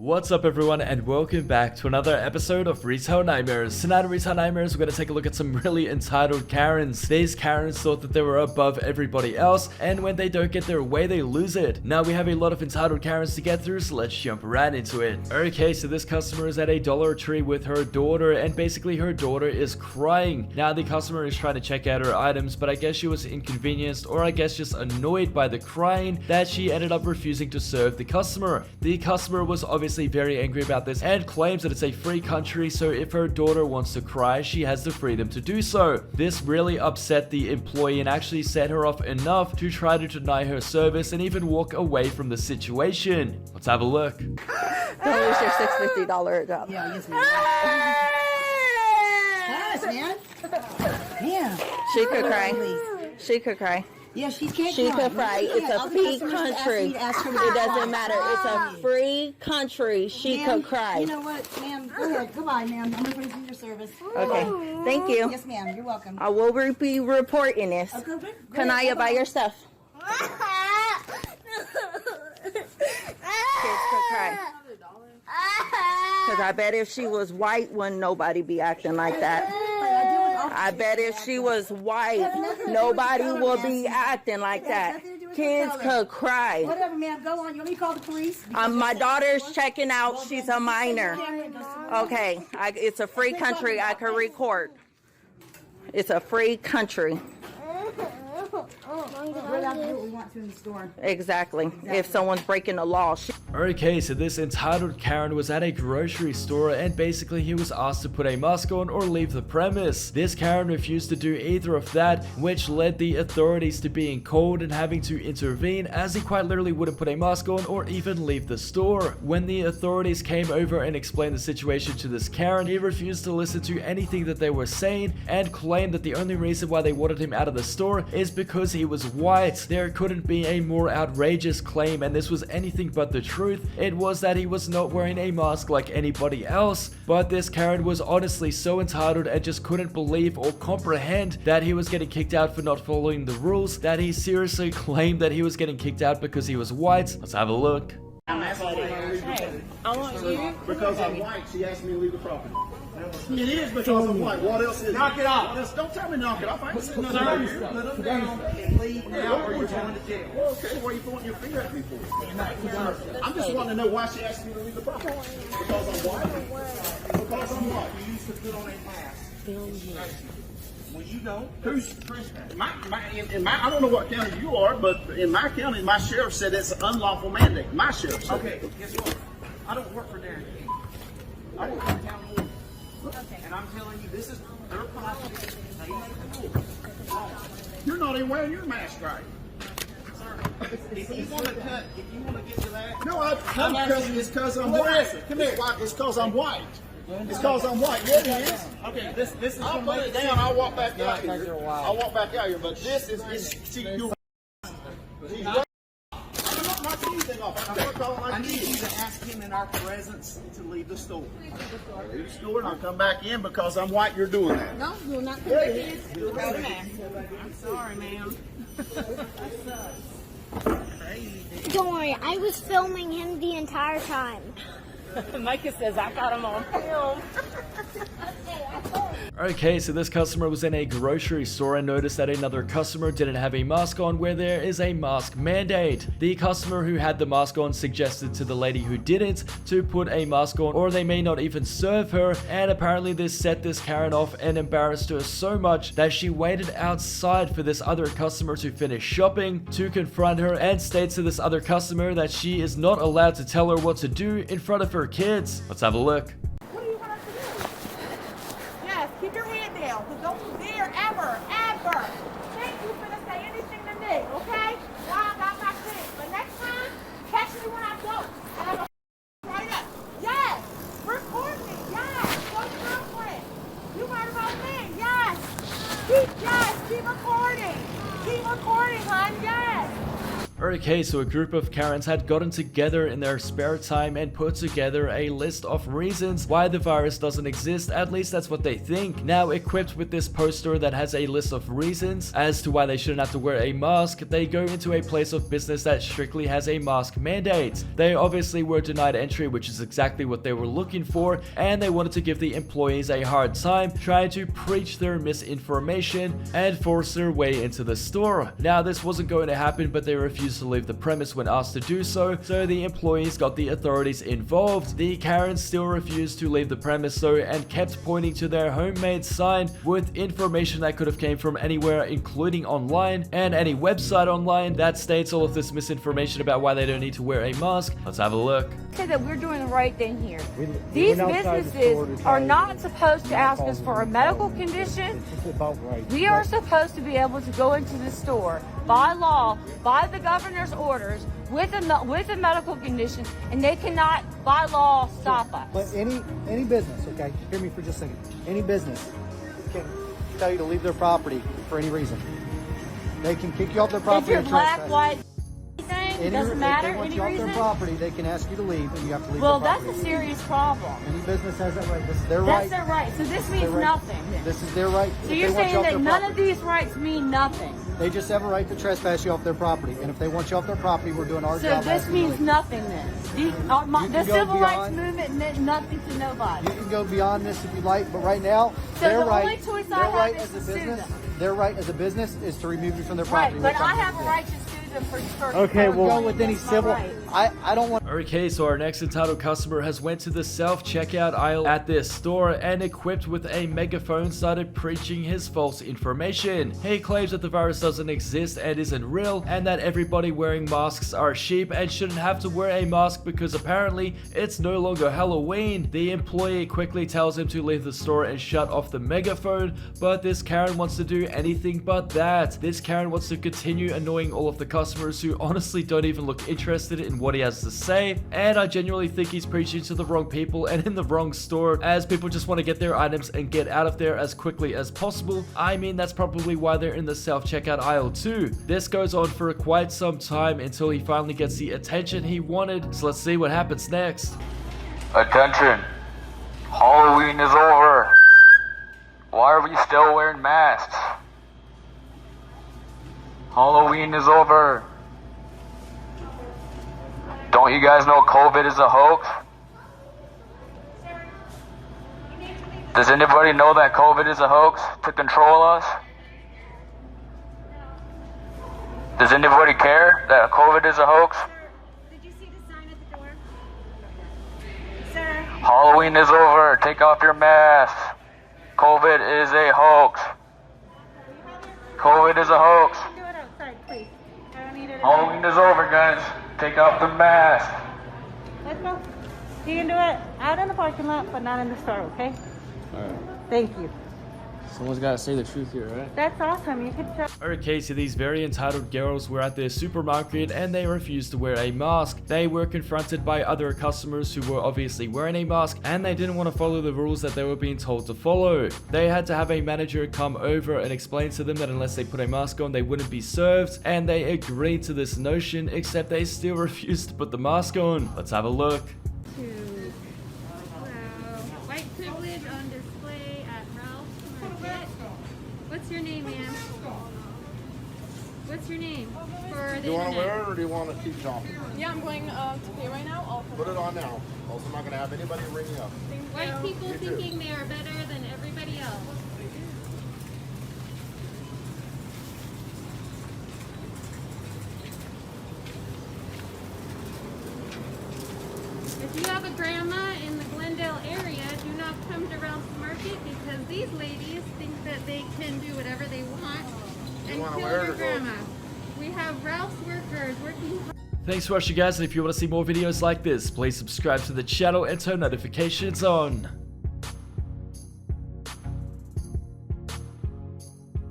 What's up everyone and welcome back to another episode of Retail Nightmares. Tonight in Retail Nightmares we're going to take a look at some really entitled Karens. These Karens thought that they were above everybody else, and when they don't get their way they lose it. Now we have a lot of entitled Karens to get through, so let's jump right into it. Okay, so this customer is at a Dollar Tree with her daughter, and basically her daughter is crying. Now the customer is trying to check out her items, but I guess she was inconvenienced, or I guess just annoyed by the crying, that she ended up refusing to serve the customer. The customer was obviously very angry about this and claims that it's a free country, so if her daughter wants to cry, she has the freedom to do so. This really upset the employee and actually set her off enough to try to deny her service and even walk away from the situation. Let's have a look. Don't lose your $650 job. Yeah, yes, man. Yes, man. Yeah. She could cry. She could cry. Yeah, she can't She cry. could cry. It's a free country. It doesn't matter. It's a free country. She could cry. You know what, ma'am? Go ahead. Goodbye, ma'am. I'm going to your service. Okay. Thank you. Yes, ma'am. You're welcome. I will be reporting this. Okay, Kanaya, buy your stuff. Kids could cry. Because I bet if she was white, wouldn't nobody be acting like that. I bet if she was white, nobody would be acting like that. Kids could cry. Whatever, ma'am. Go on. You want me to call the police? My daughter's checking out. She's a minor. Okay. It's a free country. I can record. It's a free country. We're allowed to do what we want to in the store. Exactly. If someone's breaking the law. Okay, so this entitled Karen was at a grocery store and basically he was asked to put a mask on or leave the premise. This Karen refused to do either of that, which led the authorities to being called and having to intervene, as he quite literally wouldn't put a mask on or even leave the store. When the authorities came over and explained the situation to this Karen, he refused to listen to anything that they were saying and claimed that the only reason why they wanted him out of the store is because he was white. There couldn't be a more outrageous claim, and this was anything but the truth. It was that he was not wearing a mask like anybody else, but this Karen was honestly so entitled and just couldn't believe or comprehend that he was getting kicked out for not following the rules that he seriously claimed that he was getting kicked out because he was white. Let's have a look. Hey, I want you. Because I'm white, she asked me to leave the property. It is because I'm white. What else is it? Knock it off. Don't tell me knock it off. I ain't sitting there. Put them down and leave now or you're going to jail. Well, okay, why are you pointing your finger at me for? I'm just wanting to know why she asked me to leave the property. Because I'm white? Because I'm white. You used to put on a mask. Well, you don't. Who's I don't know what county you are, but in my county, my sheriff said it's an unlawful mandate. My sheriff said. Okay, guess what? I don't work for Darren. I work for the county. Okay. And I'm telling you, this is their property. You're not even wearing your mask right. If you want to get to that. No, it's because I'm white. Come here, white. It's because I'm white. It's because I'm white. Yeah, it is. Okay, this is. I'll put it down. I'll walk back out here. I'll walk back out here. But this is. See, you. I'm not knocking anything off. I need you to ask him in our presence to leave the store. Leave the store, and I'll come back in because I'm white. You're doing that. No, you're not. I'm sorry, ma'am. Don't worry, I was filming him the entire time. Micah says I got him on film. Okay, so this customer was in a grocery store and noticed that another customer didn't have a mask on where there is a mask mandate. The customer who had the mask on suggested to the lady who didn't to put a mask on, or they may not even serve her, and apparently this set this Karen off and embarrassed her so much that she waited outside for this other customer to finish shopping to confront her and states to this other customer that she is not allowed to tell her what to do in front of her kids. Let's have a look. What do you want us to do? Yes, keep your head down, because don't you dare ever think you finna say anything to me, okay? Now I got my thing, but next time, catch me when I go, and I'm gonna right up. Yes, record me, yes, show your girlfriend. You heard about me, yes. Keep recording, hon, yes. Okay, so a group of Karens had gotten together in their spare time and put together a list of reasons why the virus doesn't exist. At least that's what they think. Now, equipped with this poster that has a list of reasons as to why they shouldn't have to wear a mask, they go into a place of business that strictly has a mask mandate. They obviously were denied entry, which is exactly what they were looking for, and they wanted to give the employees a hard time, trying to preach their misinformation and force their way into the store. Now, this wasn't going to happen, but they refused to leave the premise when asked to do so the employees got the authorities involved. The Karens still refused to leave the premise though, and kept pointing to their homemade sign with information that could have came from anywhere, including online, and any website online that states all of this misinformation about why they don't need to wear a mask. Let's have a look. Say that we're doing the right thing here. These businesses are not supposed to ask us for a medical condition. We are supposed to be able to go into the store by law, by the governor's orders, with a medical condition, and they cannot, by law, stop us. But any business, okay, hear me for just a second. Any business can tell you to leave their property for any reason. They can kick you off their property. If you're and black, trespass. white, anything, it doesn't matter. If they want Any you off reason? their property, they can ask you to leave, and you have to leave. Well, their that's property. a serious problem. Any business has that right. This is their That's right. their right. So this means Their right. nothing. Then. This is their right. So If you're they want you saying off that their none property, of these rights mean nothing. They just have a right to trespass you off their property, and if they want you off their property, we're doing our So job. this asking you to means leave. nothing then. The can go civil rights beyond- movement meant nothing to nobody. You can go beyond this if you like, but right now, So their the right, only choice I their have right is as a to sue business, them. their right as a business is to remove you from their Right, property. but which I I'm have a doing. right to sue them for Okay, for we'll go going with any against my civil. rights. I don't want. Okay, so our next entitled customer has went to the self-checkout aisle at this store and, equipped with a megaphone, started preaching his false information. He claims that the virus doesn't exist and isn't real, and that everybody wearing masks are sheep and shouldn't have to wear a mask because apparently it's no longer Halloween. The employee quickly tells him to leave the store and shut off the megaphone, but this Karen wants to do anything but that. This Karen wants to continue annoying all of the customers who honestly don't even look interested in what he has to say, and I genuinely think he's preaching to the wrong people and in the wrong store, as people just want to get their items and get out of there as quickly as possible. I mean, that's probably why they're in the self-checkout aisle too. This goes on for quite some time until he finally gets the attention he wanted, so let's see what happens next. Attention! Halloween is over! Why are we still wearing masks? Halloween is over! Don't you guys know COVID is a hoax? Does anybody know that COVID is a hoax to control us? Does anybody care that COVID is a hoax? Did you see the sign at the door? Sir. Halloween is over. Take off your masks. COVID is a hoax. COVID is a hoax. Do it outside, please. I don't need it. Halloween is over, guys. Take off the mask. Let's go. You can do it out in the parking lot, but not in the store, okay? Alright. Thank you. Someone's gotta say the truth here, right? That's awesome. You can tell. Okay, so these very entitled girls were at their supermarket and they refused to wear a mask. They were confronted by other customers who were obviously wearing a mask, and they didn't want to follow the rules that they were being told to follow. They had to have a manager come over and explain to them that unless they put a mask on, they wouldn't be served, and they agreed to this notion, except they still refused to put the mask on. Let's have a look. White privilege on display at Ralph's Market. What's your name, ma'am? What's your name? For the Do you want to internet. wear it or do you want to keep shopping? Yeah, I'm going to pay right now. I'll Put it on now. Also, I'm not going to have anybody ring you up. White people thinking they are better than everybody else. If you have a grandma in the Glendale area, do not come to Ralph's Market because these ladies think that they can do whatever they want and wanna kill wear it your or go? grandma. We have Ralph's workers working hard. Thanks for watching, guys, and if you want to see more videos like this, please subscribe to the channel and turn notifications on.